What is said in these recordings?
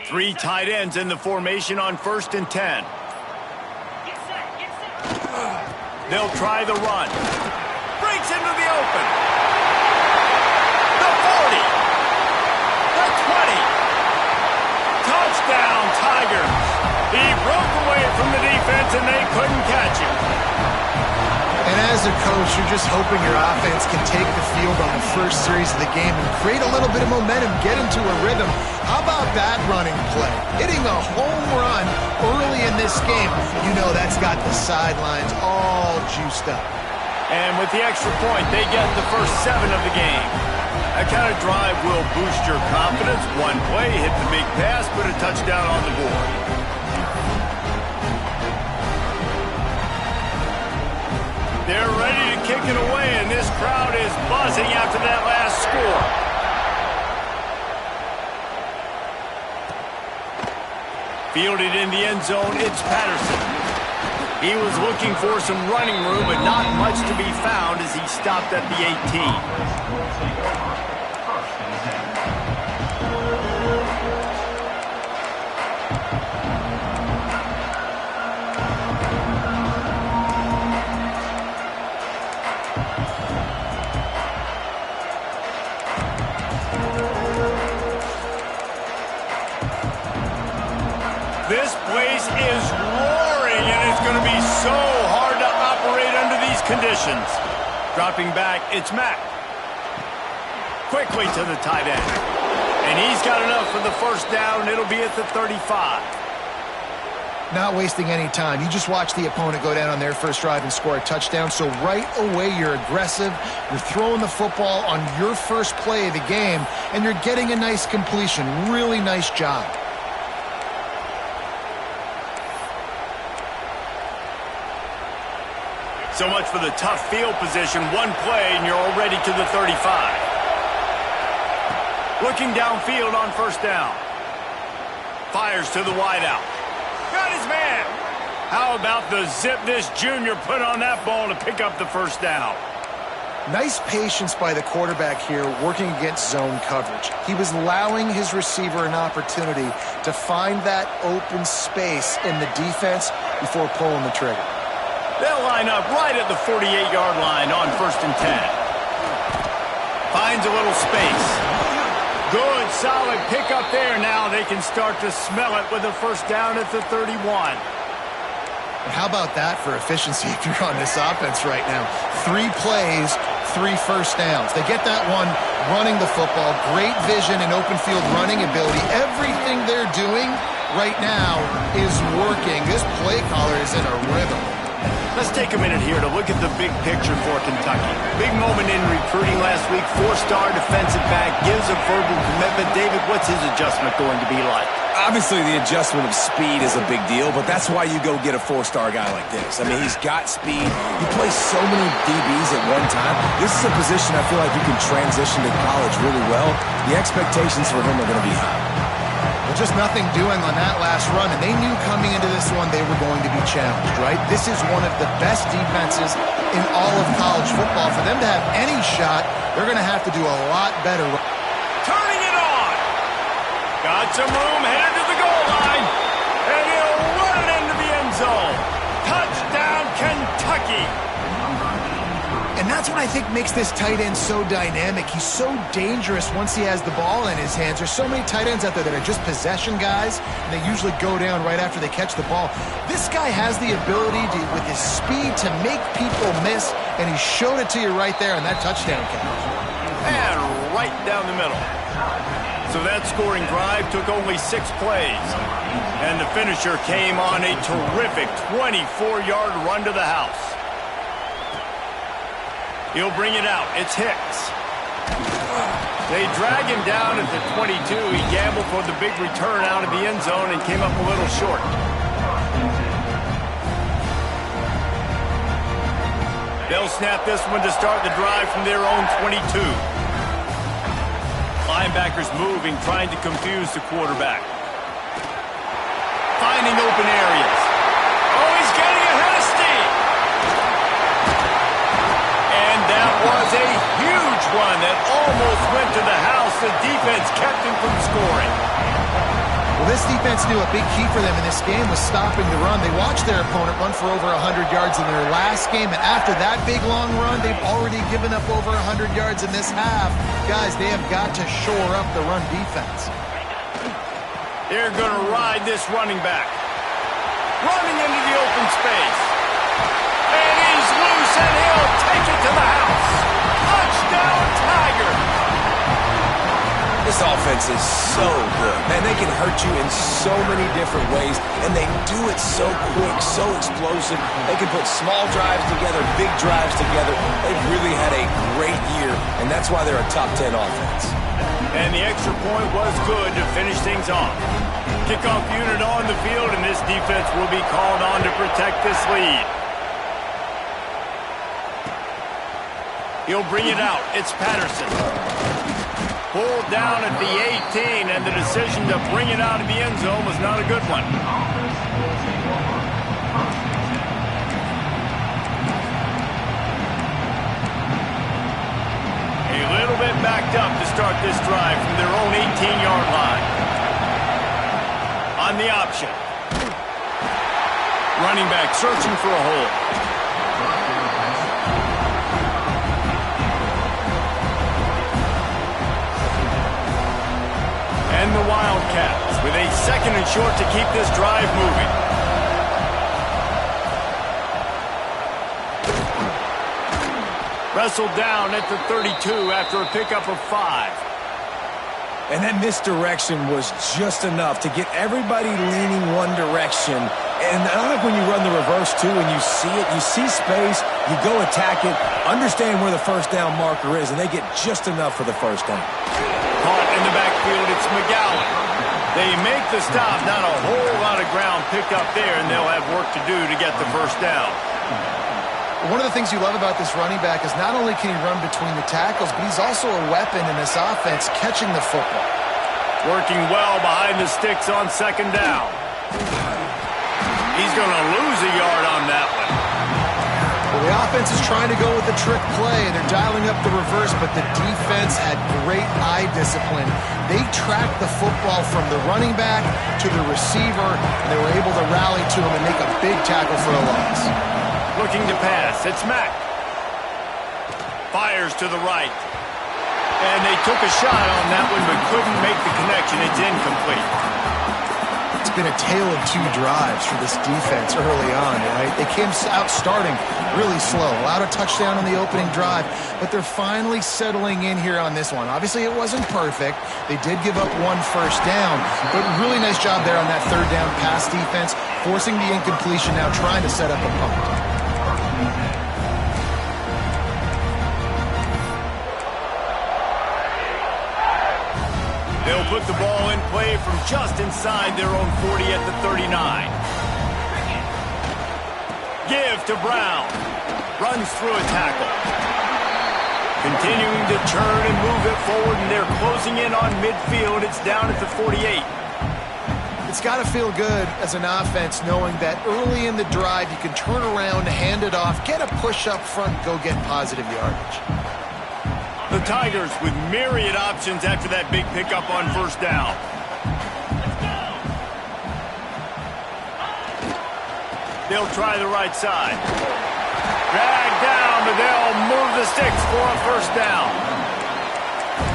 Three tight ends in the formation on 1st and 10. They'll try the run. Breaks into the open. The 40. The 20. Touchdown, Tigers. He broke away from the defense and they couldn't catch him. And as a coach, you're just hoping your offense can take the field on the first series of the game and create a little bit of momentum, get into a rhythm. How about that running play? Hitting a home run early in this game. You know that's got the sidelines all juiced up. And with the extra point, they get the first 7 of the game. That kind of drive will boost your confidence. One play, hit the big pass, put a touchdown on the board. They're ready to kick it away, and this crowd is buzzing after that last score. Fielded in the end zone, it's Patterson. He was looking for some running room, but not much to be found as he stopped at the 18. This place is roaring, and it's going to be so hard to operate under these conditions. Dropping back, it's Mack. Quickly to the tight end. And he's got enough for the first down. It'll be at the 35. Not wasting any time. You just watch the opponent go down on their first drive and score a touchdown. So right away, you're aggressive. You're throwing the football on your first play of the game, and you're getting a nice completion. Really nice job. So much for the tough field position. One play, and you're already to the 35. Looking downfield on first down. Fires to the wideout. Got his man. How about the zip this junior put on that ball to pick up the first down? Nice patience by the quarterback here, working against zone coverage. He was allowing his receiver an opportunity to find that open space in the defense before pulling the trigger. They'll line up right at the 48-yard line on 1st and 10. Finds a little space. Good, solid pickup there. Now they can start to smell it with a first down at the 31. And how about that for efficiency if you're on this offense right now? 3 plays, 3 first downs. They get that one running the football. Great vision and open field running ability. Everything they're doing right now is working. This play caller is in a rhythm. Let's take a minute here to look at the big picture for Kentucky. Big moment in recruiting last week. 4-star defensive back gives a verbal commitment. David, what's his adjustment going to be like? Obviously, the adjustment of speed is a big deal, but that's why you go get a 4-star guy like this. I mean, he's got speed. He plays so many DBs at one time. This is a position I feel like you can transition to college really well. The expectations for him are going to be high. Well, just nothing doing on that last run, and they knew coming into this one they were going to be challenged, right? This is one of the best defenses in all of college football. For them to have any shot, they're going to have to do a lot better. Turning it on. Got some room, headed to the goal line, and he'll run it into the end zone. Touchdown, Kentucky. And that's what I think makes this tight end so dynamic. He's so dangerous once he has the ball in his hands. There's so many tight ends out there that are just possession guys, and they usually go down right after they catch the ball. This guy has the ability to, with his speed, to make people miss, and he showed it to you right there on that touchdown catch. And right down the middle. So that scoring drive took only 6 plays. And the finisher came on a terrific 24-yard run to the house. He'll bring it out. It's Hicks. They drag him down at the 22. He gambled for the big return out of the end zone and came up a little short. They'll snap this one to start the drive from their own 22. Linebackers moving, trying to confuse the quarterback. Finding open areas. Oh, he's getting ahead of steam. And that was a huge one that almost went to the house. The defense kept him from scoring. This defense knew a big key for them in this game was stopping the run. They watched their opponent run for over 100 yards in their last game, and after that big long run, they've already given up over 100 yards in this half. Guys, they have got to shore up the run defense. They're going to ride this running back. Running into the open space. And he's loose, and he'll take it to the house. Touchdown, Tigers! This offense is so good. Man, they can hurt you in so many different ways, and they do it so quick, so explosive. They can put small drives together, big drives together. They've really had a great year, and that's why they're a top 10 offense. And the extra point was good to finish things off. Kickoff unit on the field, and this defense will be called on to protect this lead. He'll bring it out. It's Patterson. Pulled down at the 18, and the decision to bring it out of the end zone was not a good one. A little bit backed up to start this drive from their own 18-yard line. On the option. Running back searching for a hole. And the Wildcats with a second and short to keep this drive moving. Wrestled down at the 32 after a pickup of 5. And that misdirection was just enough to get everybody leaning one direction. And I like when you run the reverse, too, and you see it, you see space, you go attack it, understand where the first down marker is, and they get just enough for the first down. Caught in the backfield, it's McGowan. They make the stop, not a whole lot of ground picked up there, and they'll have work to do to get the first down. One of the things you love about this running back is not only can he run between the tackles, but he's also a weapon in this offense, catching the football. Working well behind the sticks on second down. He's going to lose a yard on that one. Well, the offense is trying to go with the trick play, and they're dialing up the reverse, but the defense had great eye discipline. They tracked the football from the running back to the receiver, and they were able to rally to him and make a big tackle for a loss. Looking to pass. It's Mack. Fires to the right. And they took a shot on that one, but couldn't make the connection. It's incomplete. It's been a tale of two drives for this defense early on, right? They came out starting really slow. Allowed a touchdown on the opening drive, but they're finally settling in here on this one. Obviously, it wasn't perfect. They did give up one first down, but really nice job there on that third down pass defense, forcing the incompletion, now trying to set up a punt. They'll put the ball in play from just inside their own 40 at the 39. Give to Brown. Runs through a tackle. Continuing to turn and move it forward, and they're closing in on midfield. It's down at the 48. It's got to feel good as an offense knowing that early in the drive you can turn around, hand it off, get a push up front, go get positive yardage. The Tigers with myriad options after that big pickup on first down. They'll try the right side. Drag down, but they'll move the sticks for a first down.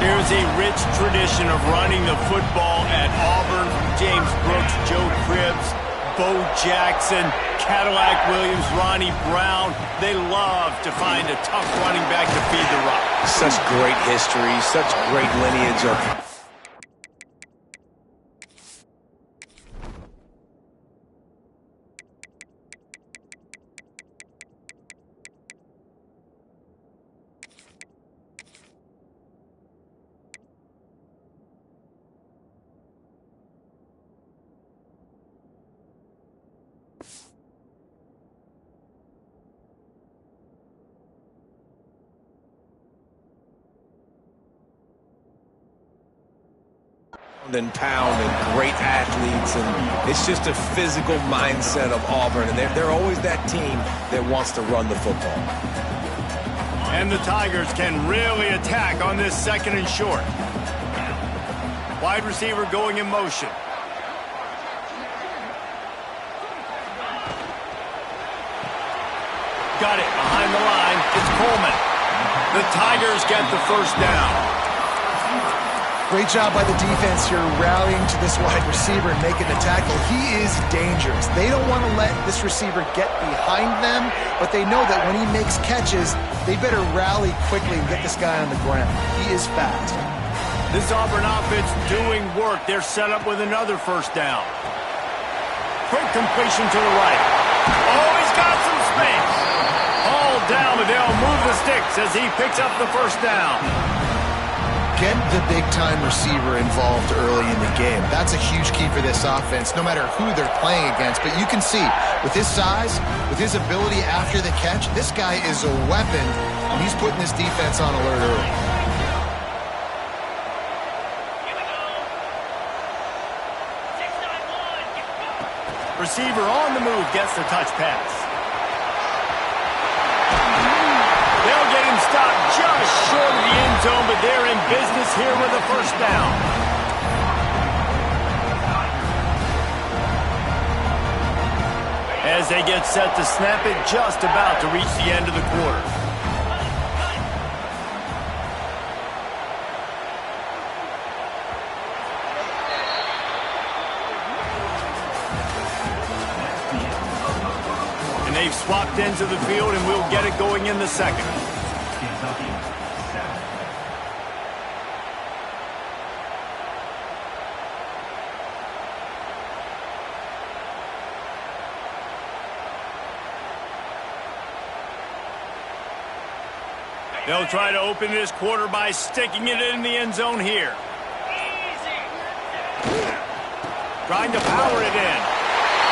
Here's a rich tradition of running the football at Auburn. James Brooks, Joe Cribbs, Bo Jackson, Cadillac Williams, Ronnie Brown. They love to find a tough running back to feed the rock. Such great history, such great lineage of... and pound and great athletes, and it's just a physical mindset of Auburn, and they're always that team that wants to run the football. And the Tigers can really attack on this second and short. Wide receiver going in motion. Got it behind the line. It's Coleman. The Tigers get the first down. Great job by the defense here rallying to this wide receiver and making the tackle. He is dangerous. They don't want to let this receiver get behind them, but they know that when he makes catches, they better rally quickly and get this guy on the ground. He is fast. This Auburn offense doing work. They're set up with another first down. Quick completion to the right. Oh, he's got some space. All down, but they'll move the sticks as he picks up the first down. Get the big-time receiver involved early in the game. That's a huge key for this offense, no matter who they're playing against. But you can see, with his size, with his ability after the catch, this guy is a weapon, and he's putting this defense on alert early. Receiver on the move gets the touch pass. They'll get him stopped just short of the end zone, but they're in business here with a first down. As they get set to snap it, just about to reach the end of the quarter. They've swapped into the field, and we'll get it going in the second. They'll try to open this quarter by sticking it in the end zone here. Trying to power it in.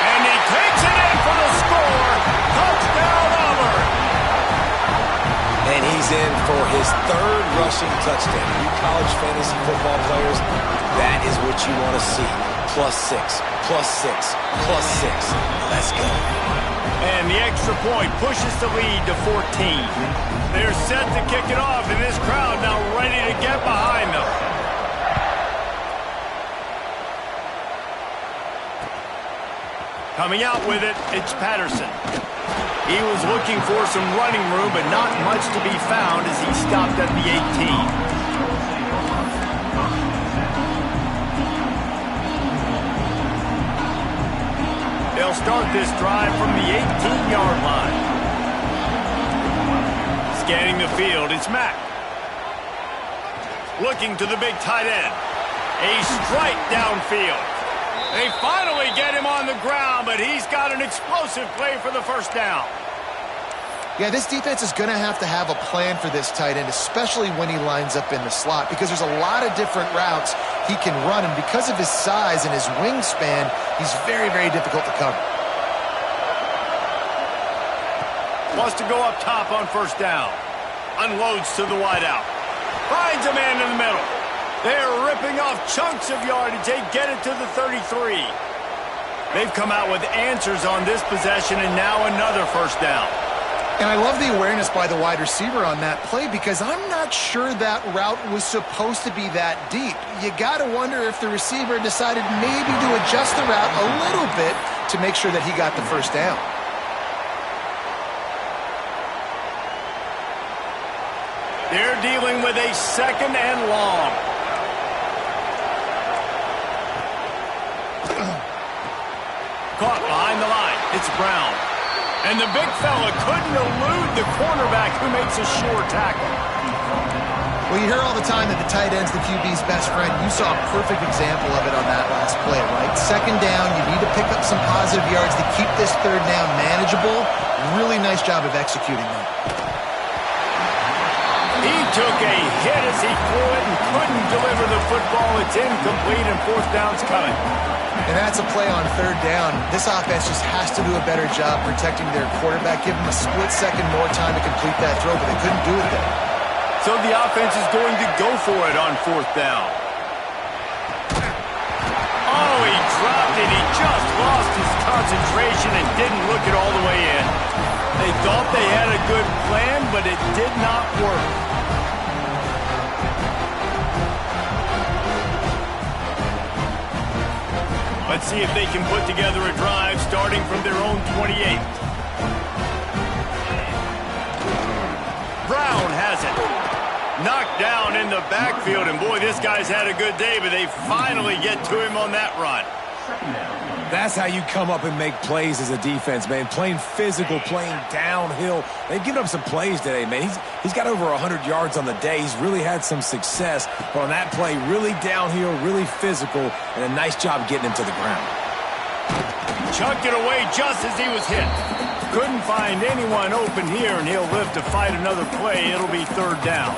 And he takes it in for the score. Touchdown, Auburn. And he's in for his third rushing touchdown. You college fantasy football players, that is what you want to see. +6, +6, +6. Let's go. And the extra point pushes the lead to 14. They're set to kick it off, and this crowd now ready to get behind them. Coming out with it, it's Patterson. He was looking for some running room, but not much to be found as he stopped at the 18. They'll start this drive from the 18-yard line. Scanning the field, it's Mack. Looking to the big tight end. A strike downfield. They finally get him on the ground, but he's got an explosive play for the first down. Yeah, this defense is going to have a plan for this tight end, especially when he lines up in the slot, because there's a lot of different routes he can run, and because of his size and his wingspan, he's very, very difficult to cover. Wants to go up top on first down. Unloads to the wideout. Finds a man in the middle. They're ripping off chunks of yardage. They get it to the 33. They've come out with answers on this possession, and now another first down. And I love the awareness by the wide receiver on that play, because I'm not sure that route was supposed to be that deep. You got to wonder if the receiver decided maybe to adjust the route a little bit to make sure that he got the first down. They're dealing with a second and long. Caught behind the line. It's Brown. And the big fella couldn't elude the cornerback who makes a sure tackle. Well, you hear all the time that the tight end's the QB's best friend. You saw a perfect example of it on that last play, right? Second down, you need to pick up some positive yards to keep this third down manageable. Really nice job of executing that. He took a hit as he threw it and couldn't deliver the football. It's incomplete, and fourth down's coming. And that's a play on third down. This offense just has to do a better job protecting their quarterback. Give him a split second more time to complete that throw, but they couldn't do it there. So the offense is going to go for it on fourth down. Oh, he dropped it. He just lost his concentration and didn't look it all the way in. They thought they had a good plan, but it did not work. Let's see if they can put together a drive starting from their own 28. has it. Knocked down in the backfield, and boy, this guy's had a good day, but they finally get to him on that run. That's how you come up and make plays as a defense, man. Playing physical, playing downhill. They've given up some plays today, man. He's got over 100 yards on the day. He's really had some success. But on that play, really downhill, really physical, and a nice job getting him to the ground. Chucked it away just as he was hit. Couldn't find anyone open here, and he'll live to fight another play. It'll be third down.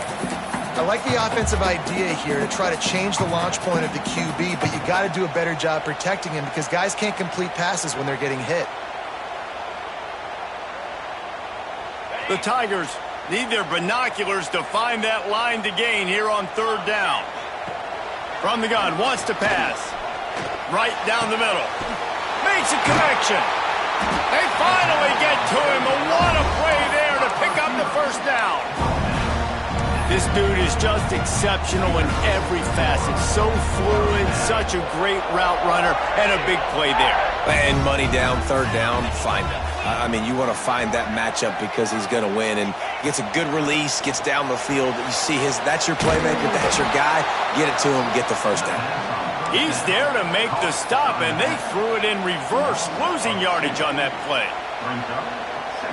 I like the offensive idea here to try to change the launch point of the QB, but you got to do a better job protecting him because guys can't complete passes when they're getting hit. The Tigers need their binoculars to find that line to gain here on third down. From the gun, wants to pass. Right down the middle. Makes a connection. They finally get to him. What a play there to pick up the first down. This dude is just exceptional in every facet. So fluid, such a great route runner, and a big play there. And money down, third down, find him. I mean, you want to find that matchup because he's going to win. And gets a good release, gets down the field. You see that's your playmaker, that's your guy. Get it to him, get the first down. He's there to make the stop, and they threw it in reverse, losing yardage on that play.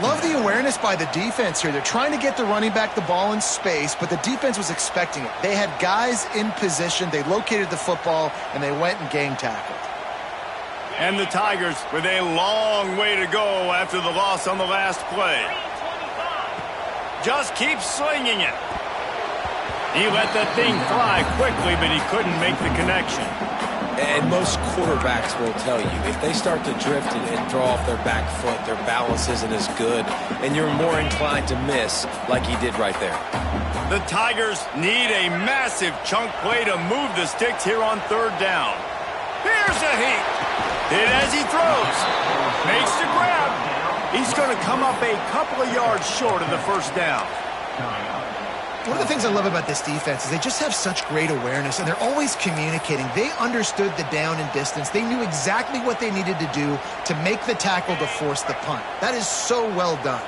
Love the awareness by the defense here. They're trying to get the running back the ball in space, but the defense was expecting it. They had guys in position. They located the football, and they went and gang tackled. And the Tigers with a long way to go after the loss on the last play. Just keep slinging it. He let that thing fly quickly, but he couldn't make the connection. And most quarterbacks will tell you, if they start to drift and throw off their back foot, their balance isn't as good, and you're more inclined to miss like he did right there. The Tigers need a massive chunk play to move the sticks here on third down. Here's a heat. Hit as he throws. Makes the grab. He's going to come up a couple of yards short of the first down. One of the things I love about this defense is they just have such great awareness, and they're always communicating. They understood the down and distance. They knew exactly what they needed to do to make the tackle to force the punt. That is so well done.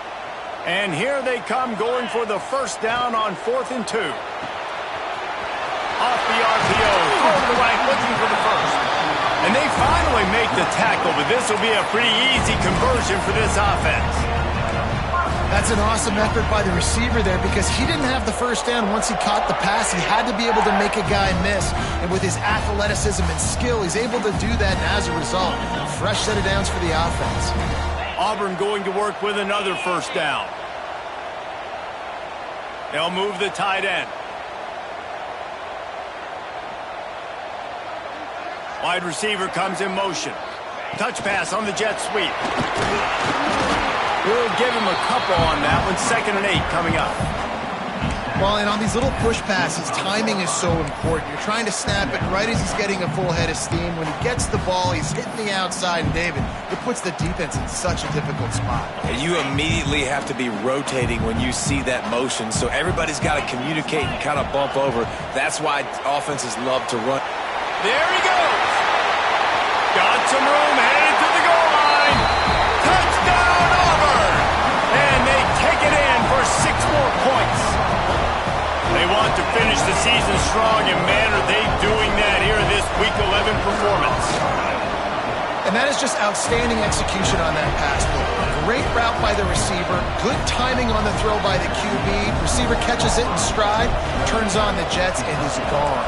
And here they come going for the first down on 4th and 2. Off the RPO, throw to the right, looking for the first. And they finally make the tackle, but this will be a pretty easy conversion for this offense. That's an awesome effort by the receiver there because he didn't have the first down once he caught the pass. He had to be able to make a guy miss. And with his athleticism and skill, he's able to do that. And as a result, fresh set of downs for the offense. Auburn going to work with another first down. They'll move the tight end. Wide receiver comes in motion. Touch pass on the jet sweep. We'll give him a couple on that one. 2nd and 8 coming up. Well, and on these little push passes, timing is so important. You're trying to snap it right as he's getting a full head of steam. When he gets the ball, he's hitting the outside, and David, it puts the defense in such a difficult spot. And you immediately have to be rotating when you see that motion, so everybody's got to communicate and kind of bump over. That's why offenses love to run. There he goes. Got some room, headed to the goal line. Touchdown, Auburn! And they take it in for 6 more points. They want to finish the season strong, and man, are they doing that here in this Week 11 performance. And that is just outstanding execution on that pass play. Great route by the receiver, good timing on the throw by the QB. Receiver catches it in stride, turns on the jets, and is gone.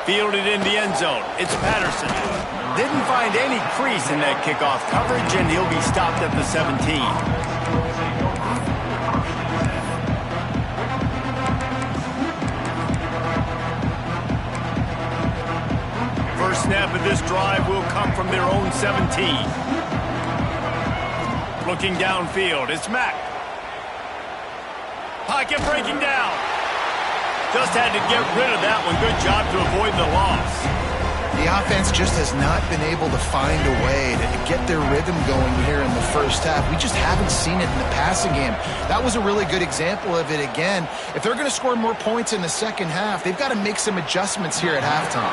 Fielded in the end zone. It's Patterson. Didn't find any crease in that kickoff coverage, and he'll be stopped at the 17. First snap of this drive will come from their own 17. Looking downfield, it's Mack. Pocket breaking down. Just had to get rid of that one. Good job to avoid the loss. The offense just has not been able to find a way to get their rhythm going here in the first half. We just haven't seen it in the passing game. That was a really good example of it again. If they're going to score more points in the second half, they've got to make some adjustments here at halftime.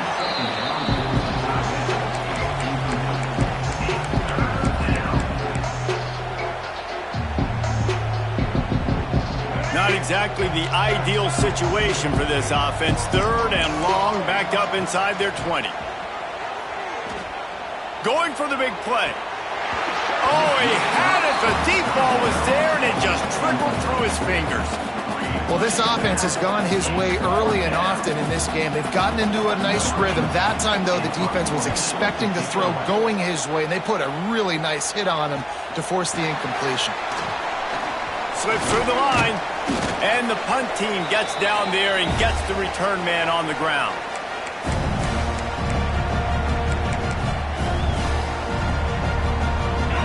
Not exactly the ideal situation for this offense. 3rd and long, backed up inside their 20. Going for the big play. Oh, he had it. The deep ball was there, and it just trickled through his fingers. Well, this offense has gone his way early and often in this game. They've gotten into a nice rhythm. That time, though, the defense was expecting the throw going his way, and they put a really nice hit on him to force the incompletion. Slips through the line, and the punt team gets down there and gets the return man on the ground.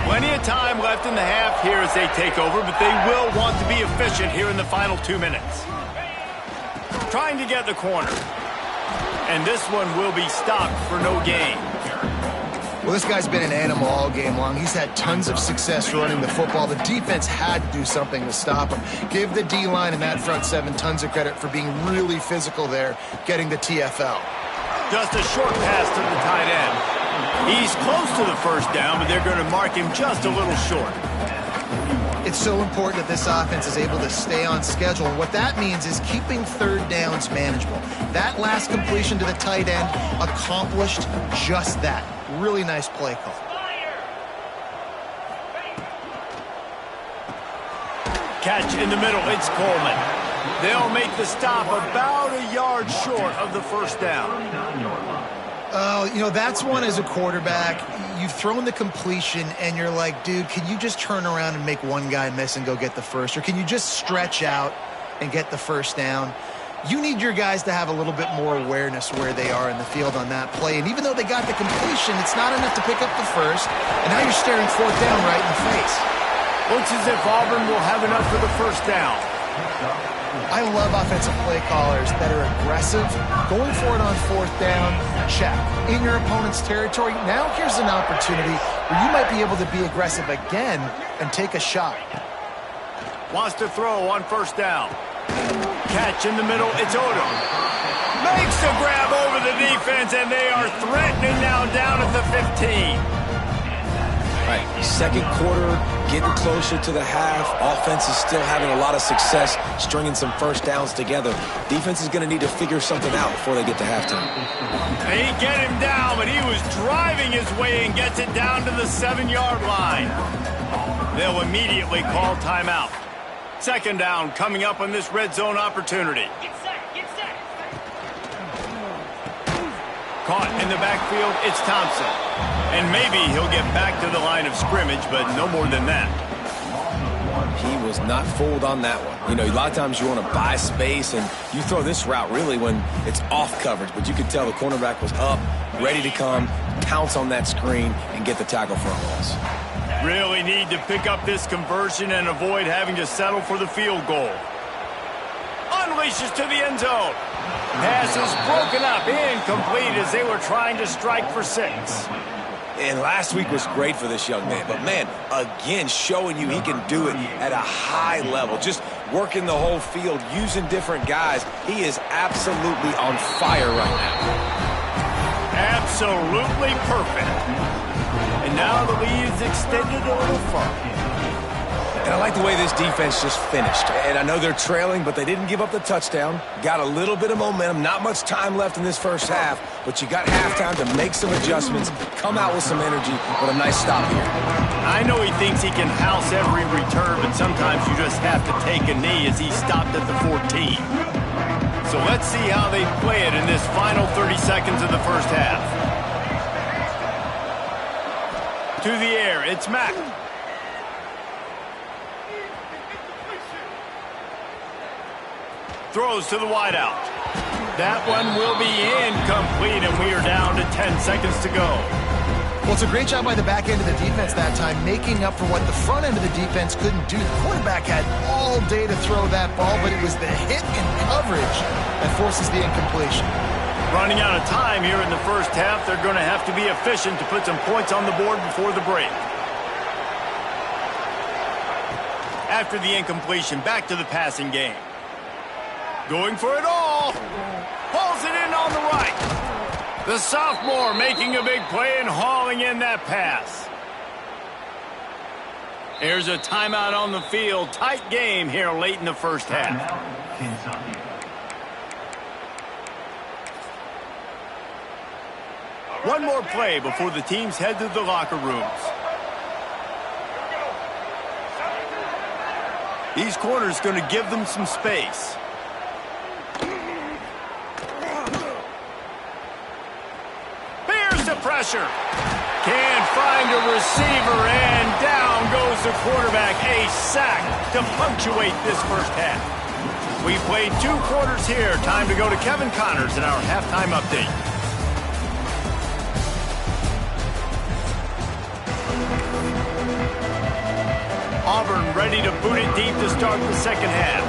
Plenty of time left in the half here as they take over, but they will want to be efficient here in the final 2 minutes. Trying to get the corner. And this one will be stopped for no gain. Well, this guy's been an animal all game long. He's had tons of success running the football. The defense had to do something to stop him. Give the D-line and that front 7 tons of credit for being really physical there, getting the TFL. Just a short pass to the tight end. He's close to the first down, but they're going to mark him just a little short. It's so important that this offense is able to stay on schedule. And what that means is keeping 3rd downs manageable. That last completion to the tight end accomplished just that. Really nice play call. Catch in the middle. It's Coleman. They'll make the stop about a yard short of the first down. Oh, you know, that's one as a quarterback. You've thrown the completion, and you're like, dude, can you just turn around and make one guy miss and go get the first? Or can you just stretch out and get the first down? You need your guys to have a little bit more awareness where they are in the field on that play. And even though they got the completion, it's not enough to pick up the first. And now you're staring 4th down right in the face. Looks as if Auburn will have enough for the first down. I love offensive play callers that are aggressive. Going for it on 4th down, check. In your opponent's territory, now here's an opportunity where you might be able to be aggressive again and take a shot. Wants to throw on 1st down. Catch in the middle, it's Odom. Makes the grab over the defense, and they are threatening now down at the 15. All right, 2nd quarter, getting closer to the half. Offense is still having a lot of success stringing some first downs together. Defense is going to need to figure something out before they get to halftime. They get him down, but he was driving his way and gets it down to the 7-yard line. They'll immediately call timeout. 2nd down coming up on this red zone opportunity. Get set, get set. Caught in the backfield, it's Thompson. And maybe he'll get back to the line of scrimmage, but no more than that. He was not fooled on that one. You know, a lot of times you want to buy space, and you throw this route really when it's off coverage. But you could tell the cornerback was up, ready to come, pounce on that screen, and get the tackle for a loss. Really need to pick up this conversion and avoid having to settle for the field goal. Unleashes to the end zone. Pass is broken up, incomplete as they were trying to strike for 6. And last week was great for this young man. But, man, again, showing you he can do it at a high level. Just working the whole field, using different guys. He is absolutely on fire right now. Absolutely perfect. And now the lead is extended a little further. And I like the way this defense just finished. And I know they're trailing, but they didn't give up the touchdown. Got a little bit of momentum. Not much time left in this first half, but you got halftime to make some adjustments, come out with some energy, but a nice stop here. I know he thinks he can house every return, but sometimes you just have to take a knee as he stopped at the 14. So let's see how they play it in this final 30 seconds of the first half. To the air, it's Mack. Throws to the wideout. That one will be incomplete, and we are down to 10 seconds to go. Well, it's a great job by the back end of the defense that time, making up for what the front end of the defense couldn't do. The quarterback had all day to throw that ball, but it was the hit and coverage that forces the incompletion. Running out of time here in the first half, they're going to have to be efficient to put some points on the board before the break. After the incompletion, back to the passing game. Going for it all. Pulls it in on the right. The sophomore making a big play and hauling in that pass. Here's a timeout on the field. Tight game here late in the first half. One more play before the teams head to the locker rooms. These corners going to give them some space. Here's the pressure. Can't find a receiver, and down goes the quarterback. A sack to punctuate this first half. We played 2 quarters here. Time to go to Kevin Connors in our halftime update. Auburn ready to boot it deep to start the second half.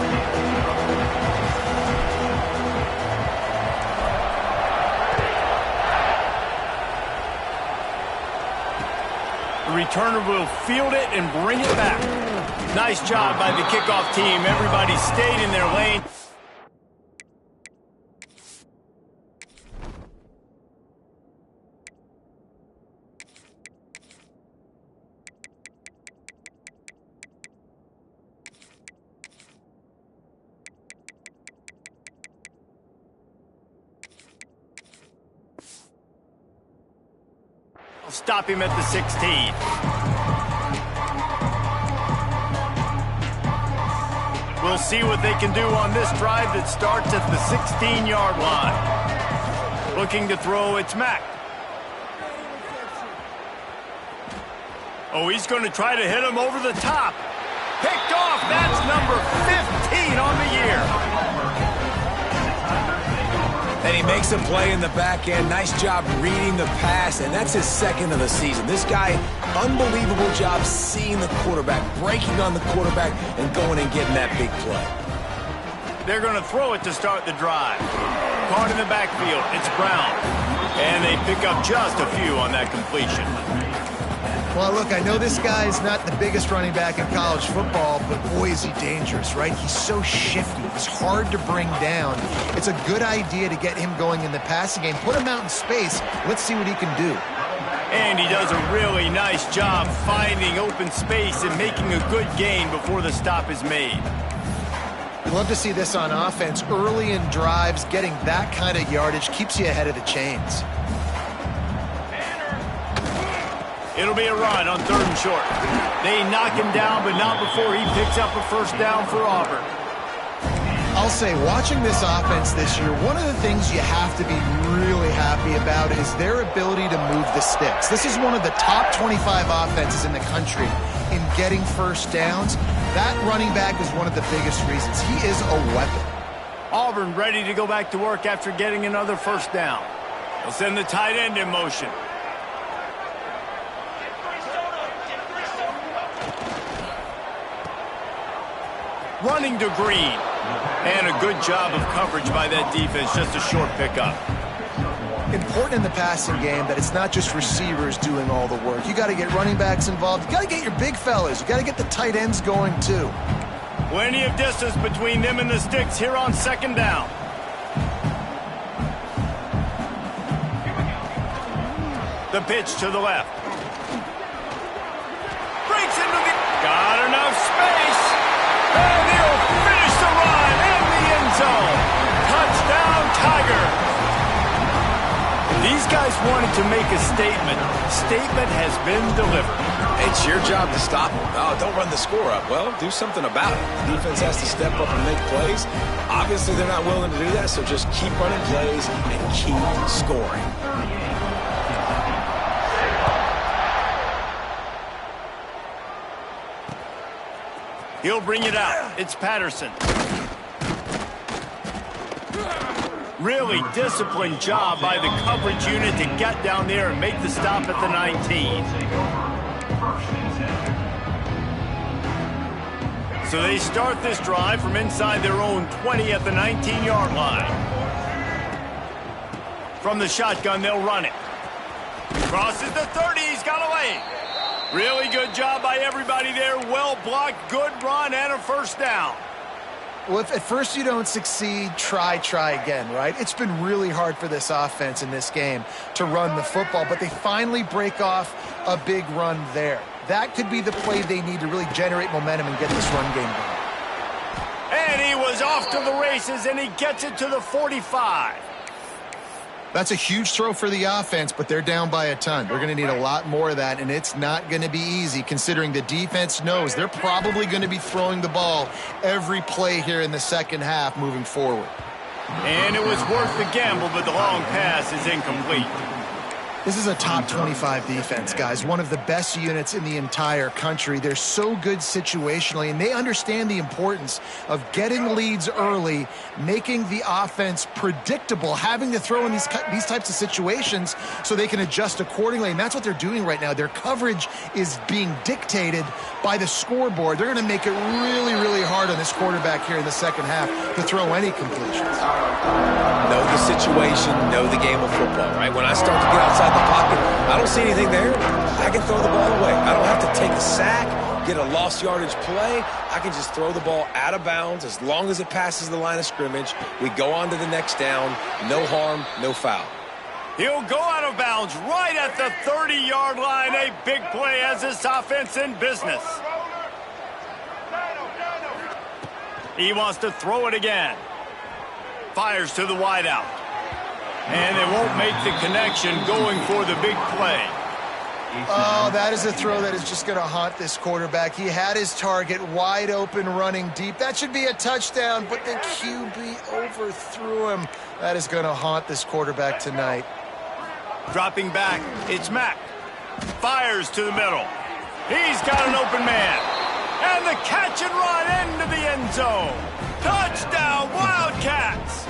The returner will field it and bring it back. Nice job by the kickoff team. Everybody stayed in their lane. Stop him at the 16. We'll see what they can do on this drive that starts at the 16-yard line. Looking to throw, it's Mack. Oh, he's going to try to hit him over the top. Picked off. That's number 15 on the year. And he makes a play in the back end. Nice job reading the pass, and that's his second of the season. This guy, unbelievable job seeing the quarterback, breaking on the quarterback, and going and getting that big play. They're going to throw it to start the drive. Caught in the backfield, it's Brown. And they pick up just a few on that completion. Well, look, I know this guy's not the biggest running back in college football, but boy, is he dangerous, right? He's so shifty. He's hard to bring down. It's a good idea to get him going in the passing game. Put him out in space. Let's see what he can do. And he does a really nice job finding open space and making a good gain before the stop is made. We'd love to see this on offense. Early in drives, getting that kind of yardage keeps you ahead of the chains. It'll be a run on 3rd and short. They knock him down, but not before he picks up a first down for Auburn. I'll say, watching this offense this year, one of the things you have to be really happy about is their ability to move the sticks. This is one of the top 25 offenses in the country in getting first downs. That running back is one of the biggest reasons. He is a weapon. Auburn ready to go back to work after getting another first down. They'll send the tight end in motion. Running to Green. And a good job of coverage by that defense. Just a short pickup. Important in the passing game that it's not just receivers doing all the work. You got to get running backs involved. You got to get your big fellas. You got to get the tight ends going too. Plenty of distance between them and the sticks here on 2nd down. The pitch to the left. Breaks into the... Got enough space. And he'll finish the run in the end zone. Touchdown, Tiger. These guys wanted to make a statement. Statement has been delivered. It's your job to stop them. Oh, don't run the score up. Well, do something about it. The defense has to step up and make plays. Obviously, they're not willing to do that, so just keep running plays and keep scoring. He'll bring it out. It's Patterson. Really disciplined job by the coverage unit to get down there and make the stop at the 19. So they start this drive from inside their own 20 at the 19-yard line. From the shotgun, they'll run it. Crosses the 30. He's got away. Really good job by everybody there. Well blocked, good run, and a first down. Well, if at first you don't succeed, try again, right? It's been really hard for this offense in this game to run the football, but they finally break off a big run there. that could be the play they need to really generate momentum and get this run game going. And he was off to the races, and he gets it to the 45. That's a huge throw for the offense, but they're down by a ton. They're going to need a lot more of that, and it's not going to be easy considering the defense knows they're probably going to be throwing the ball every play here in the second half moving forward. And it was worth the gamble, but the long pass is incomplete. This is a top 25 defense, guys. One of the best units in the entire country. They're so good situationally, and they understand the importance of getting leads early, making the offense predictable, having to throw in these types of situations so they can adjust accordingly, and that's what they're doing right now. Their coverage is being dictated by the scoreboard. They're going to make it really, really hard on this quarterback here in the second half to throw any completions. Know the situation, know the game of football, right? When I start to get outside the pocket, I don't see anything there, I can throw the ball away. I don't have to take a sack, get a lost yardage play. I can just throw the ball out of bounds as long as it passes the line of scrimmage. We go on to the next down. No harm, no foul. He'll go out of bounds right at the 30-yard line. A big play as this offense in business. He wants to throw it again. Fires to the wideout. And they won't make the connection going for the big play. Oh, that is a throw that is just going to haunt this quarterback. He had his target wide open running deep. That should be a touchdown, but the QB overthrew him. That is going to haunt this quarterback tonight. Dropping back, it's Mack. Fires to the middle. He's got an open man. And the catch and run into the end zone. Touchdown, Wildcats!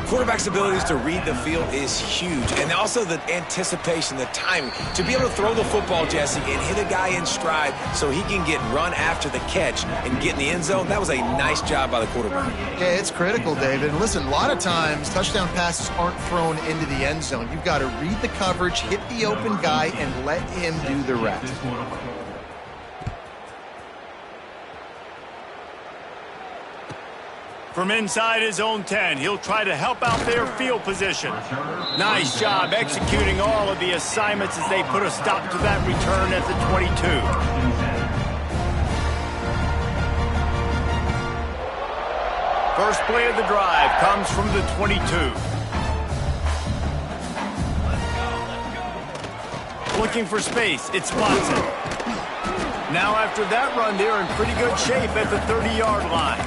Quarterback's abilities to read the field is huge, and also the anticipation, the timing. To be able to throw the football, Jesse, and hit a guy in stride so he can get run after the catch and get in the end zone, that was a nice job by the quarterback. Yeah, it's critical, David. And listen, a lot of times touchdown passes aren't thrown into the end zone. You've got to read the coverage, hit the open guy, and let him do the rest. From inside his own 10, he'll try to help out their field position. Nice job executing all of the assignments as they put a stop to that return at the 22. First play of the drive comes from the 22. Looking for space, it's Watson. Now after that run, they're in pretty good shape at the 30-yard line.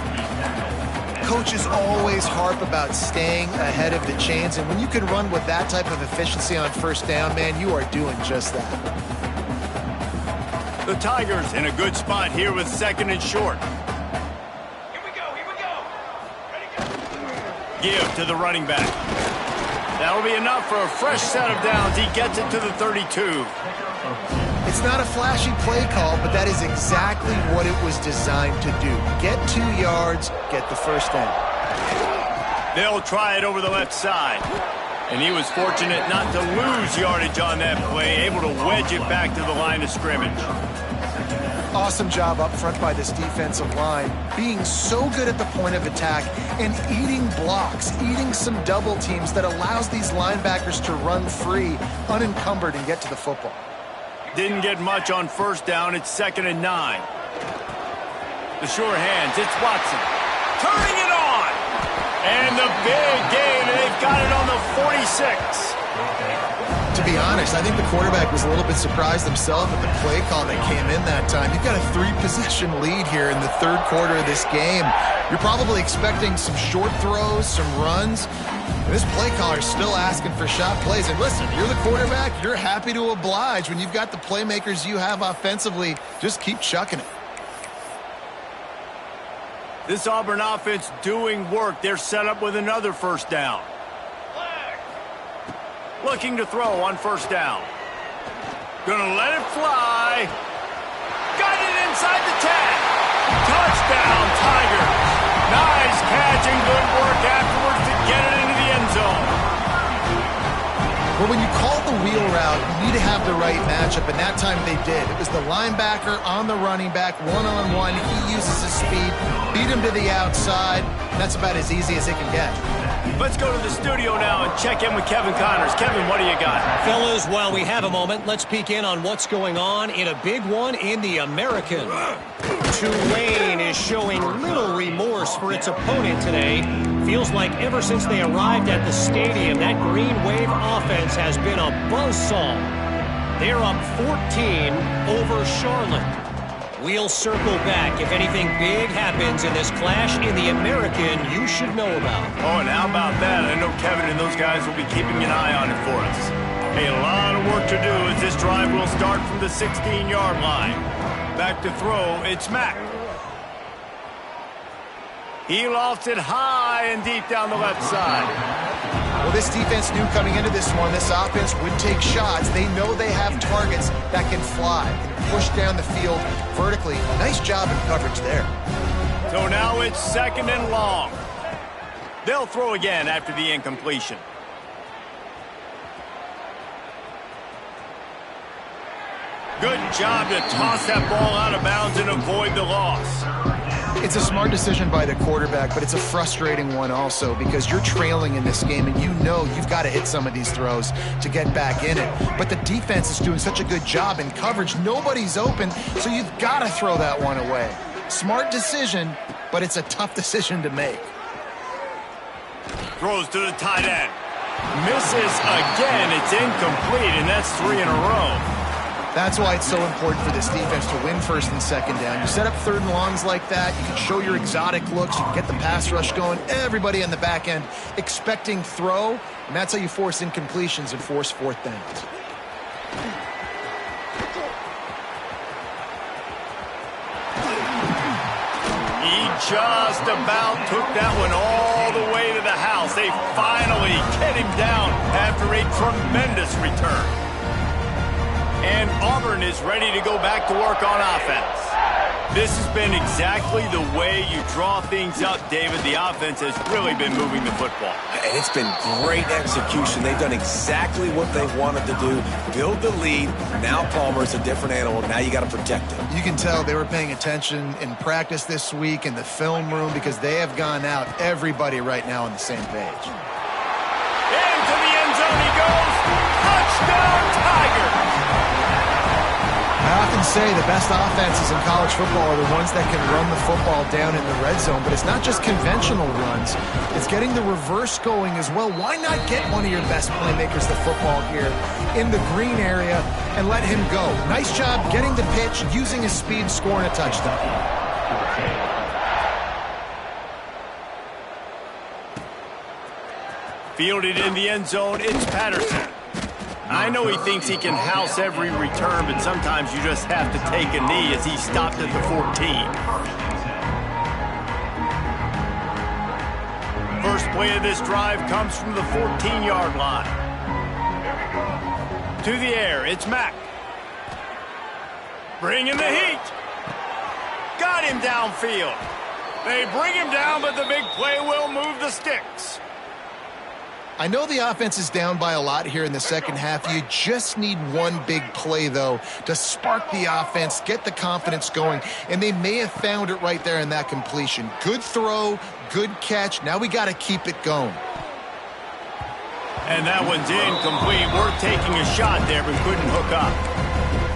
Coaches always harp about staying ahead of the chains, and when you can run with that type of efficiency on first down, man, you are doing just that. The Tigers in a good spot here with second and short. Here we go. Ready, go. Give to the running back. That'll be enough for a fresh set of downs. He gets it to the 32. It's not a flashy play call, but that is exactly what it was designed to do. Get 2 yards, get the first down. They'll try it over the left side. And he was fortunate not to lose yardage on that play, able to wedge it back to the line of scrimmage. Awesome job up front by this defensive line, being so good at the point of attack and eating blocks, eating some double teams that allows these linebackers to run free, unencumbered, and get to the football. Didn't get much on first down. It's 2nd and 9. The sure hands. It's Watson. Turning it on. And the big gain. And they've got it on the 46. To be honest, I think the quarterback was a little bit surprised himself at the play call that came in that time. You've got a 3-possession lead here in the third quarter of this game. You're probably expecting some short throws, some runs. And this play caller is still asking for shot plays. And listen, you're the quarterback. You're happy to oblige. When you've got the playmakers you have offensively, just keep chucking it. This Auburn offense doing work. They're set up with another first down. Looking to throw on first down. Gonna let it fly. Got it inside the 10. Touchdown, Tigers. Nice catch and good work afterwards to get it into the end zone. But when you call the wheel route, you need to have the right matchup, and that time they did. It was the linebacker on the running back, one-on-one. He uses his speed, beat him to the outside. That's about as easy as it can get. Let's go to the studio now and check in with Kevin Connors. Kevin, what do you got? Fellas, while we have a moment, let's peek in on what's going on in a big one in the American. Tulane is showing little remorse for its opponent today. Feels like ever since they arrived at the stadium, that Green Wave offense has been a buzzsaw. They're up 14 over Charlotte. We'll circle back if anything big happens in this clash in the American you should know about. Oh, and how about that? I know Kevin and those guys will be keeping an eye on it for us. Hey, a lot of work to do as this drive will start from the 16-yard line. Back to throw, it's Mack. He lofts it high and deep down the left side. Well, this defense knew coming into this one, this offense would take shots. They know they have targets that can fly, can push down the field vertically. Nice job in coverage there. So now it's 2nd and long. They'll throw again after the incompletion. Good job to toss that ball out of bounds and avoid the loss. It's a smart decision by the quarterback, but it's a frustrating one also because you're trailing in this game and you know you've got to hit some of these throws to get back in it. But the defense is doing such a good job in coverage. Nobody's open, so you've got to throw that one away. Smart decision, but it's a tough decision to make. Throws to the tight end. Misses again. It's incomplete, and that's 3 in a row. That's why it's so important for this defense to win 1st and 2nd down. You set up 3rd and longs like that. You can show your exotic looks. You can get the pass rush going. Everybody on the back end expecting throw, and that's how you force incompletions and force 4th downs. He just about took that one all the way to the house. They finally get him down after a tremendous return. And Auburn is ready to go back to work on offense. This has been exactly the way you draw things up, David. The offense has really been moving the football. And it's been great execution. They've done exactly what they wanted to do. Build the lead. Now Palmer's a different animal. Now you got to protect him. You can tell they were paying attention in practice this week in the film room because they have gone out, everybody right now on the same page. Into the end zone he goes. Touchdown, Tigers! I often say the best offenses in college football are the ones that can run the football down in the red zone, but it's not just conventional runs. It's getting the reverse going as well. Why not get one of your best playmakers the football here in the green area and let him go? Nice job getting the pitch, using his speed, scoring a touchdown. Fielded in the end zone, it's Patterson. I know he thinks he can house every return, but sometimes you just have to take a knee as he stopped at the 14. First play of this drive comes from the 14-yard line. To the air, it's Mack. Bringing the heat. Got him downfield. They bring him down, but the big play will move the sticks. I know the offense is down by a lot here in the second half. You just need one big play, though, to spark the offense, get the confidence going, and they may have found it right there in that completion. Good throw, good catch. Now we got to keep it going. And that one's incomplete. We're taking a shot there, but couldn't hook up.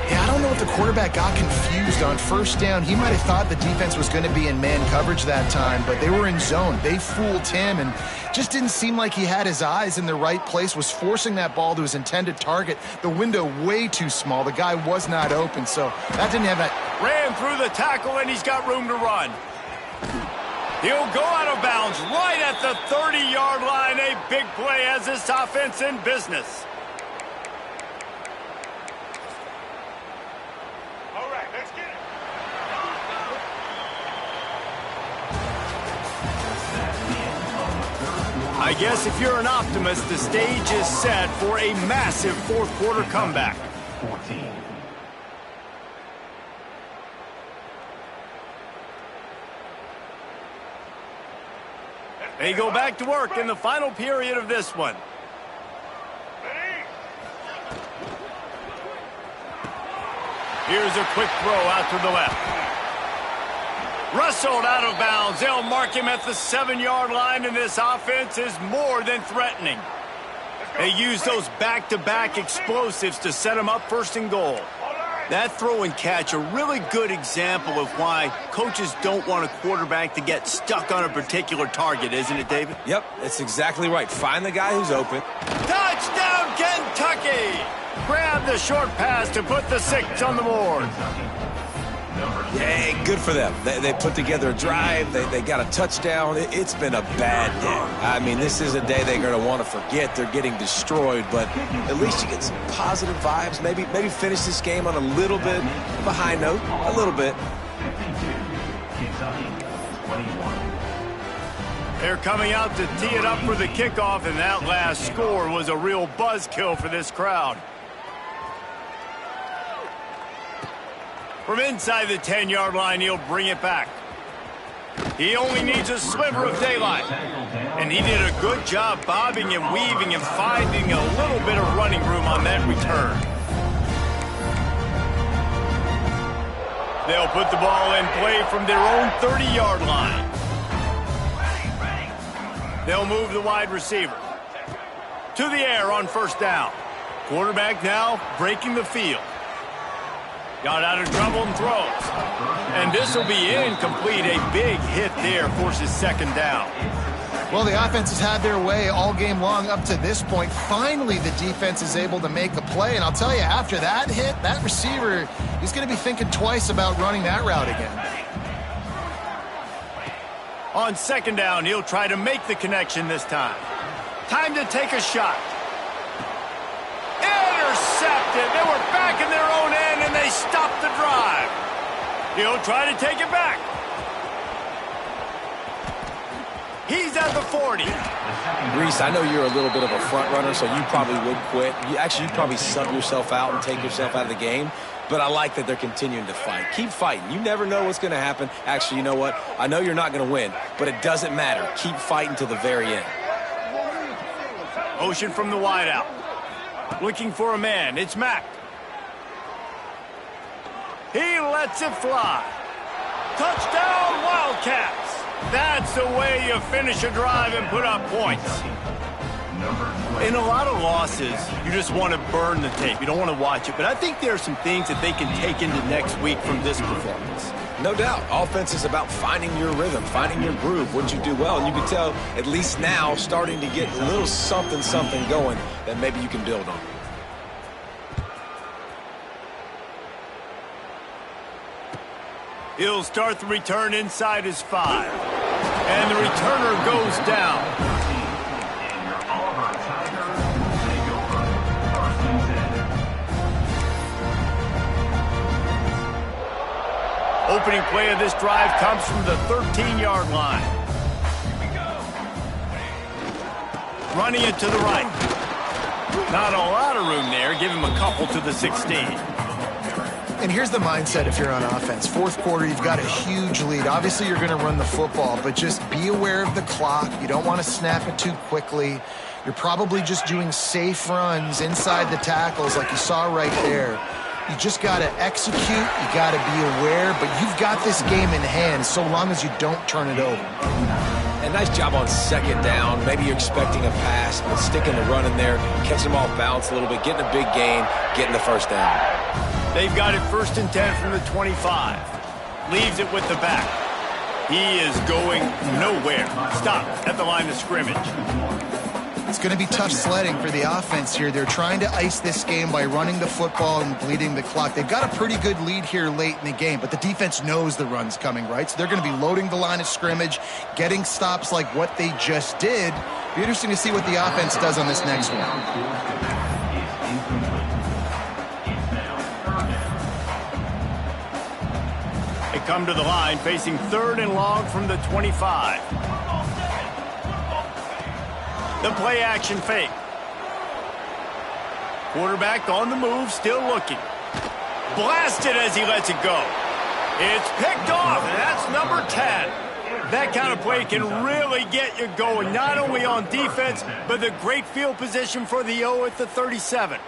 Yeah, I don't know if the quarterback got confused on 1st down. He might have thought the defense was going to be in man coverage that time, but they were in zone. They fooled him and just didn't seem like he had his eyes in the right place, was forcing that ball to his intended target. The window way too small. The guy was not open, so that didn't have that. Ran through the tackle, and he's got room to run. He'll go out of bounds right at the 30-yard line. A big play has this offense in business. I guess if you're an optimist, the stage is set for a massive fourth-quarter comeback. They go back to work in the final period of this one. Here's a quick throw out to the left. Wrestled out of bounds. They'll mark him at the 7-yard line, and this offense is more than threatening. They use those back-to-back explosives to set them up first and goal. That throw and catch, a really good example of why coaches don't want a quarterback to get stuck on a particular target, isn't it, David? Yep, that's exactly right. Find the guy who's open. Touchdown, Kentucky! Grab the short pass to put the 6 on the board. Yeah, good for them. They put together a drive. They got a touchdown. It's been a bad day. I mean, this is a day they're going to want to forget. They're getting destroyed, but at least you get some positive vibes. Maybe finish this game on a little bit of a high note. A little bit. They're coming out to tee it up for the kickoff, and that last score was a real buzzkill for this crowd. From inside the 10-yard line, he'll bring it back. He only needs a sliver of daylight. And he did a good job bobbing and weaving and finding a little bit of running room on that return. They'll put the ball in play from their own 30-yard line. They'll move the wide receiver to the air on first down. Quarterback now breaking the field. Got out of trouble and throws. And this will be incomplete. A big hit there forces second down. Well, the offense has had their way all game long up to this point. Finally, the defense is able to make a play. And I'll tell you, after that hit, that receiver, he's going to be thinking twice about running that route again. On second down, he'll try to make the connection this time. Time to take a shot. Intercepted. They were back in their own end, and they stopped the drive. He'll try to take it back. He's at the 40. Reese, I know you're a little bit of a front runner, so you probably would quit. You'd probably sub yourself out and take yourself out of the game. But I like that they're continuing to fight. Keep fighting. You never know what's going to happen. Actually, you know what? I know you're not going to win, but it doesn't matter. Keep fighting to the very end. Motion from the wideout. Looking for a man. It's Mack. He lets it fly. Touchdown, Wildcats. That's the way you finish a drive and put up points. In a lot of losses, you just want to burn the tape. You don't want to watch it. But I think there are some things that they can take into next week from this performance. No doubt. Offense is about finding your rhythm, finding your groove, what you do well. And you can tell, at least now, starting to get a little something going that maybe you can build on. He'll start the return inside his 5. And the returner goes down. Opening play of this drive comes from the 13-yard line. Running it to the right. Not a lot of room there. Give him a couple to the 16. And here's the mindset if you're on offense. Fourth quarter, you've got a huge lead. Obviously, you're going to run the football, but just be aware of the clock. You don't want to snap it too quickly. You're probably just doing safe runs inside the tackles like you saw right there. You just got to execute. You got to be aware, but you've got this game in hand so long as you don't turn it over. And nice job on second down. Maybe you're expecting a pass, but sticking the run in there, catching them off balance a little bit, getting a big gain, getting the first down. They've got it 1st and 10 from the 25. Leaves it with the back. He is going nowhere. Stop at the line of scrimmage. It's going to be tough sledding for the offense here. They're trying to ice this game by running the football and bleeding the clock. They've got a pretty good lead here late in the game, but the defense knows the run's coming, right? So they're going to be loading the line of scrimmage, getting stops like what they just did. Be interesting to see what the offense does on this next one. They come to the line facing 3rd and long from the 25. The play action fake. Quarterback on the move, still looking. Blasted as he lets it go. It's picked off, and that's number 10. That kind of play can really get you going, not only on defense, but the great field position for the O at the 37.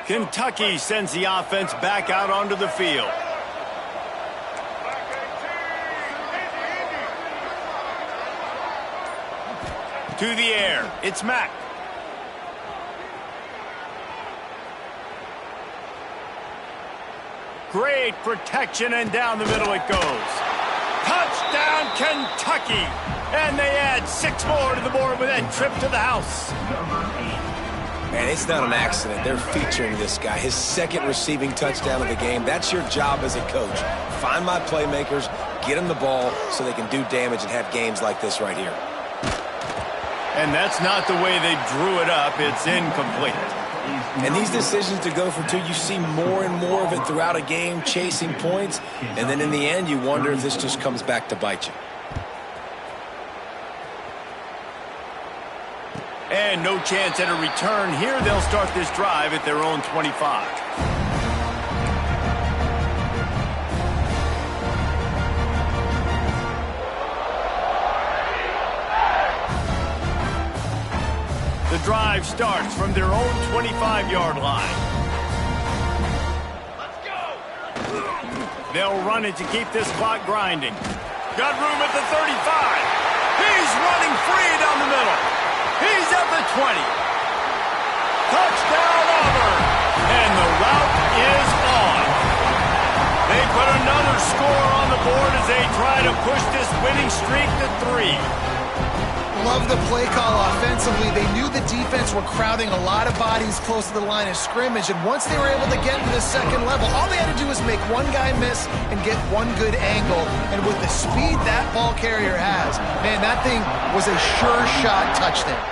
Kentucky sends the offense back out onto the field. To the air, it's Mack. Great protection, and down the middle it goes. Touchdown, Kentucky! And they add 6 more to the board with that trip to the house. Man, it's not an accident. They're featuring this guy. His second receiving touchdown of the game. That's your job as a coach. Find my playmakers, get them the ball so they can do damage and have games like this right here. And that's not the way they drew it up. It's incomplete. And these decisions to go for 2, you see more and more of it throughout a game, chasing points. And then in the end, you wonder if this just comes back to bite you. And no chance at a return here. They'll start this drive at their own 25. The drive starts from their own 25-yard line. Let's go! They'll run it to keep this clock grinding. Got room at the 35. He's running free down the middle. He's at the 20. Touchdown, Auburn. And the route is on. They put another score on the board as they try to push this winning streak to 3. Love the play call offensively. They knew the defense were crowding a lot of bodies close to the line of scrimmage, and once they were able to get to the second level, all they had to do was make one guy miss and get one good angle. And with the speed that ball carrier has, man, that thing was a sure shot touchdown.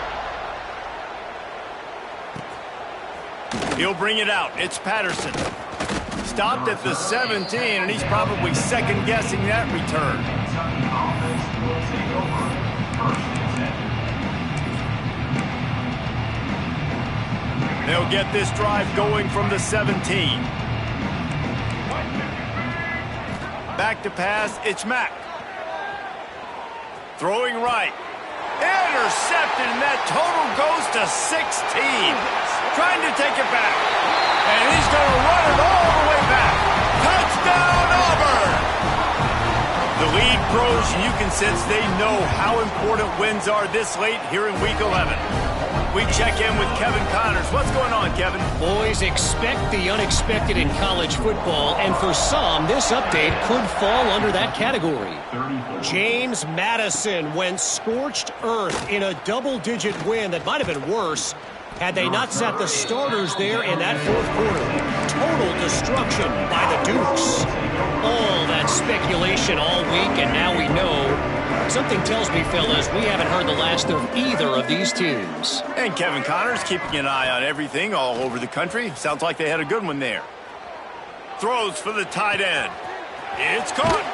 He'll bring it out. It's Patterson. Stopped at the 17, and he's probably second-guessing that return. They'll get this drive going from the 17. Back to pass, it's Mack. Throwing right. Intercepted, and that total goes to 16. Trying to take it back. And he's going to run it all the way back. Touchdown, Auburn! The lead grows, and you can sense they know how important wins are this late here in Week 11. We check in with Kevin Connors. What's going on, Kevin? Boys, expect the unexpected in college football, and for some, this update could fall under that category. James Madison went scorched earth in a double-digit win that might have been worse had they not sat the starters there in that fourth quarter. Total destruction by the Dukes. All that speculation all week, and now we know. Something tells me, fellas, we haven't heard the last of either of these teams. And Kevin Connors keeping an eye on everything all over the country. Sounds like they had a good one there. Throws for the tight end. It's caught.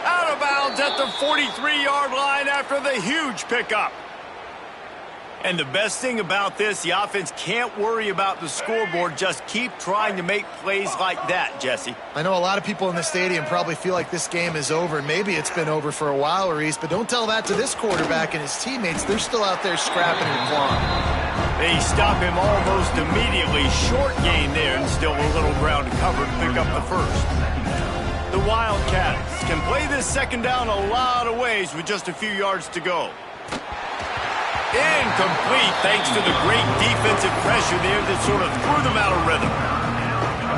Out of bounds at the 43-yard line after the huge pickup. And the best thing about this, the offense can't worry about the scoreboard. Just keep trying to make plays like that, Jesse. I know a lot of people in the stadium probably feel like this game is over. Maybe it's been over for a while, Reese, but don't tell that to this quarterback and his teammates. They're still out there scrapping and clawing. They stop him almost immediately. Short gain there, and still a little ground to cover to pick up the first. The Wildcats can play this second down a lot of ways with just a few yards to go. Incomplete thanks to the great defensive pressure there that sort of threw them out of rhythm.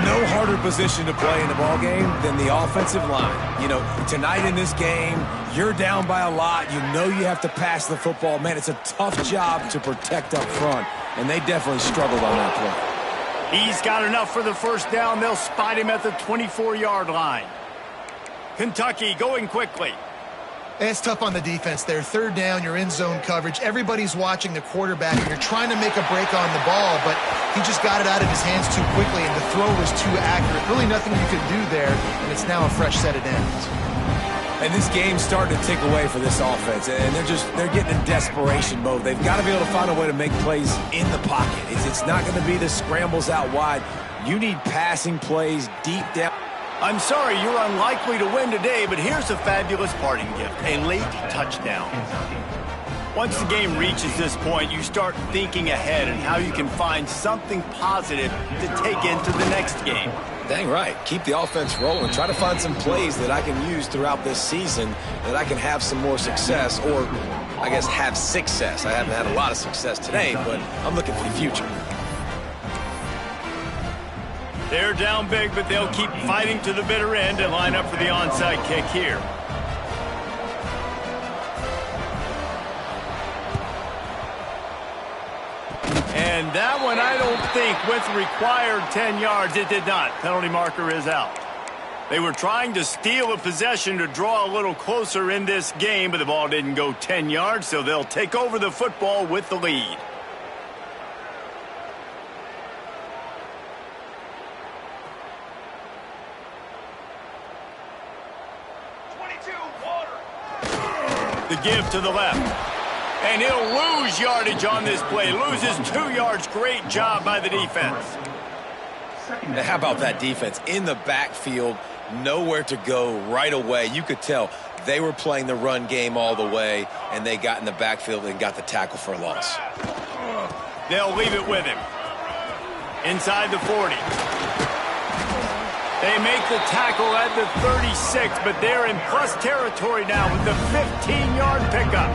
No harder position to play in the ballgame than the offensive line. You know, tonight in this game, you're down by a lot. You know you have to pass the football. Man, it's a tough job to protect up front, and they definitely struggled on that play. He's got enough for the first down. They'll spot him at the 24-yard line. Kentucky going quickly. It's tough on the defense there. Third down, you're in zone coverage. Everybody's watching the quarterback, and you're trying to make a break on the ball, but he just got it out of his hands too quickly, and the throw was too accurate. Really nothing you can do there, and it's now a fresh set of downs. And this game's starting to tick away for this offense, and they're getting in desperation mode. They've got to be able to find a way to make plays in the pocket. It's not going to be the scrambles out wide. You need passing plays deep down. I'm sorry, you're unlikely to win today, but here's a fabulous parting gift, a late touchdown. Once the game reaches this point, you start thinking ahead and how you can find something positive to take into the next game. Dang right. Keep the offense rolling. Try to find some plays that I can use throughout this season that I can have some more success, or I guess have success. I haven't had a lot of success today, but I'm looking for the future. They're down big, but they'll keep fighting to the bitter end and line up for the onside kick here. And that one, I don't think, with required 10 yards, it did not. Penalty marker is out. They were trying to steal a possession to draw a little closer in this game, but the ball didn't go 10 yards, so they'll take over the football with the lead. The give to the left. And he'll lose yardage on this play. Loses 2 yards. Great job by the defense. Now, how about that defense? In the backfield, nowhere to go right away. You could tell they were playing the run game all the way, and they got in the backfield and got the tackle for a loss. They'll leave it with him. Inside the 40. They make the tackle at the 36, but they're in plus territory now with the 15-yard pickup.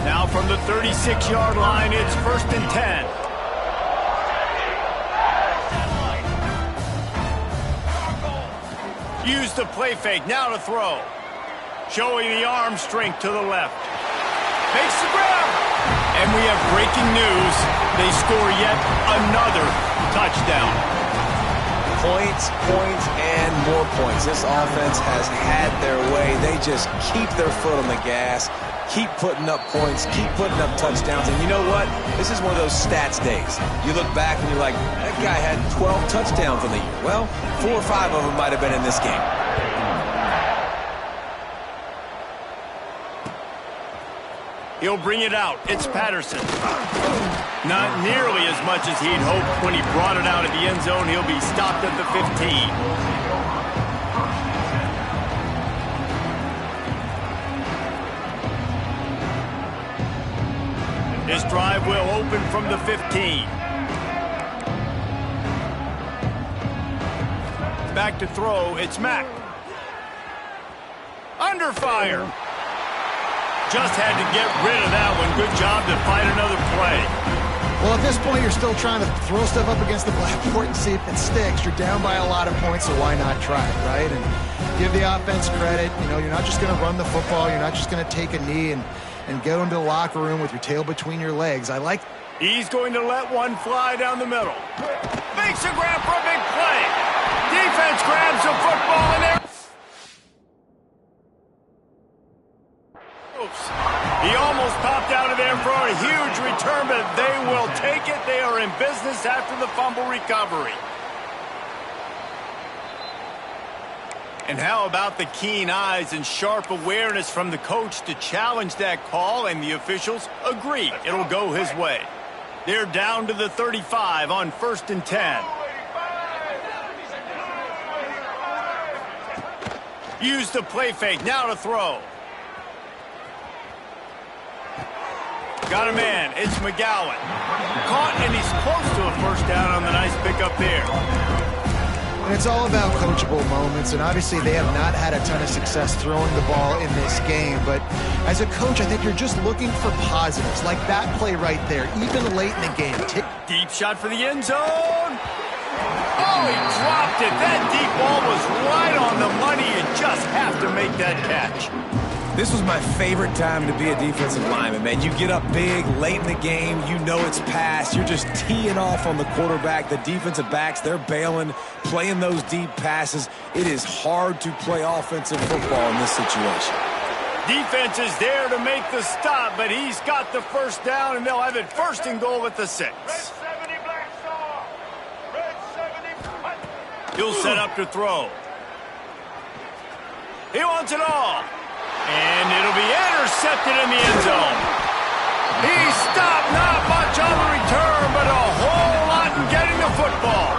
Now from the 36-yard line, it's 1st and 10. Use the play fake, now to throw. Showing the arm strength to the left. Makes the grab. And we have breaking news. They score yet another touchdown. Points, points, and more points. This offense has had their way. They just keep their foot on the gas, keep putting up points, keep putting up touchdowns. And you know what? This is one of those stats days. You look back and you're like, that guy had 12 touchdowns in the year. Well, 4 or 5 of them might have been in this game. He'll bring it out. It's Patterson. Not nearly as much as he'd hoped when he brought it out of the end zone. He'll be stopped at the 15. This drive will open from the 15. Back to throw. It's Mack. Under fire. Just had to get rid of that one. Good job to fight another play. Well, at this point, you're still trying to throw stuff up against the blackboard and see if it sticks. You're down by a lot of points, so why not try it, right? And give the offense credit. You know, you're not just going to run the football. You're not just going to take a knee and go into the locker room with your tail between your legs. I like. He's going to let one fly down the middle. Makes a grab for a big play. Defense grabs the football in there. He almost popped out of there for a huge return, but they will take it. They are in business after the fumble recovery. And how about the keen eyes and sharp awareness from the coach to challenge that call, and the officials agree it'll go his way. They're down to the 35 on 1st and 10. Use the play fake, now to throw. Got a man, it's McGowan. Caught, and he's close to a first down on the nice pickup there. And it's all about coachable moments, and obviously they have not had a ton of success throwing the ball in this game, but as a coach, I think you're just looking for positives, like that play right there, even late in the game. Deep shot for the end zone. Oh, he dropped it. That deep ball was right on the money. You just have to make that catch. This was my favorite time to be a defensive lineman, man. You get up big, late in the game, you know it's past. You're just teeing off on the quarterback. The defensive backs, they're bailing, playing those deep passes. It is hard to play offensive football in this situation. Defense is there to make the stop, but he's got the first down, and they'll have it 1st and goal at the 6. He'll set up to throw. He wants it all. And it'll be intercepted in the end zone. He stopped, not much on the return, but a whole lot in getting the football.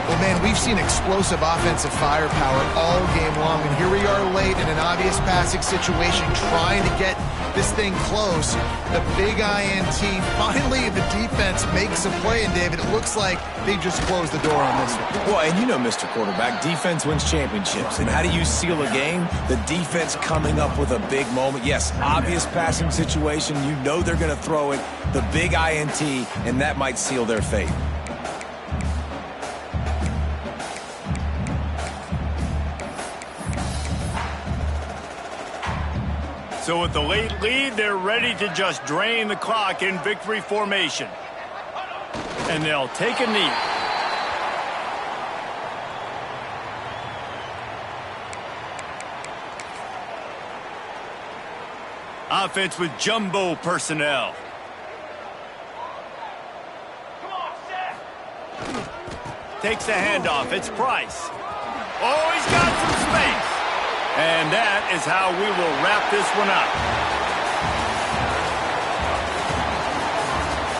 Well, man, we We've seen explosive offensive firepower all game long, and here we are late in an obvious passing situation trying to get this thing close. The big INT, finally the defense makes a play, and David, it looks like they just closed the door on this one. Well, and you know, Mr. Quarterback, defense wins championships. And how do you seal a game? The defense coming up with a big moment. Yes, obvious passing situation. You know they're going to throw it. The big INT, and that might seal their fate. So with the late lead, they're ready to just drain the clock in victory formation. And they'll take a knee. Offense with jumbo personnel. Come on, set. Takes a handoff. It's Price. Oh, he's got some space. And that is how we will wrap this one up.